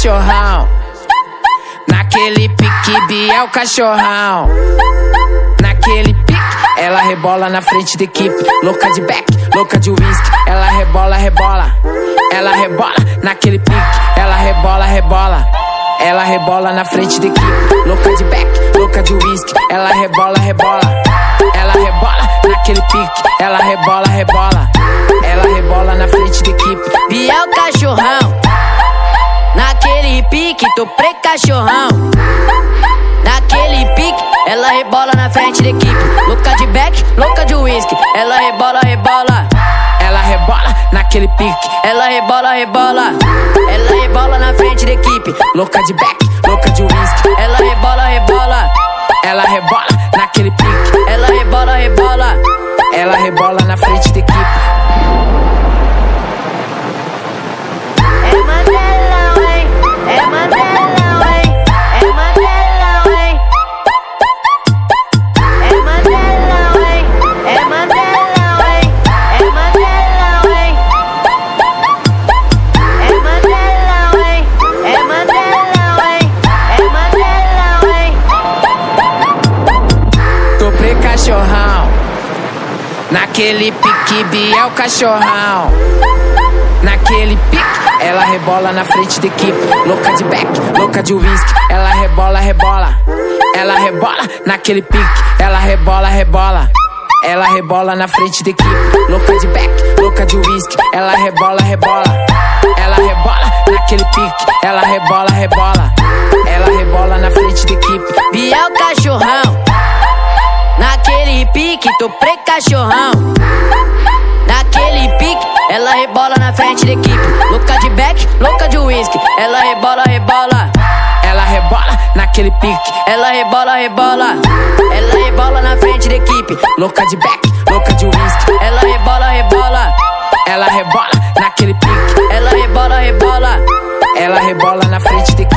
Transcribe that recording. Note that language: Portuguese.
cachorrão. Naquele pique, Biel cachorrão. Naquele pique, ela rebola na frente da equipe. Louca de back, louca de whisky. Ela rebola, rebola. Ela rebola naquele pique. Ela rebola, rebola. Ela rebola na frente da equipe. Louca de back, louca de whisky. Ela rebola, rebola. Ela rebola naquele pique. Ela rebola, rebola. Ela rebola na frente da equipe. Biel cachorrão. Naquele pique, tô cachorrão. Naquele pique, ela rebola na frente da equipe. Louca de back, louca de whisky. Ela rebola, rebola. Ela rebola naquele pique. Ela rebola, rebola. Ela rebola na frente da equipe. Louca de back, louca de whisky. Ela rebola, rebola. Ela rebola naquele pique. Ela rebola, rebola. Ela rebola na frente da equipe. É Mandelão, hein? É Mandelão, hein? É Mandelão, hein? É Mandelão, hein? É Mandelão, hein? É Mandelão, hein? É Mandelão, hein? É Mandelão, hein? É Mandelão, hein? Tô cachorrão. Naquele pique, Biel cachorrão. Naquele pique, ela rebola na frente da equipe. Louca de back, louca de whisky. Ela rebola, rebola. Ela rebola naquele pique. Ela rebola, rebola. Ela rebola na frente da equipe. Louca de back, louca de whisky. Ela rebola, rebola. Ela rebola naquele pique. Ela rebola, rebola. Ela rebola na frente da equipe. Biel cachorrão. Naquele pique, tô cachorrão. Naquele pique, ela rebola na frente da equipe. Louca de back, louca de whisky. Ela rebola, rebola. Ela rebola naquele pique. Ela rebola, rebola. Ela rebola na frente da equipe. Louca de back, louca de whisky. Ela rebola, rebola. Ela rebola naquele pique. Ela rebola, rebola. Ela rebola na frente da equipe.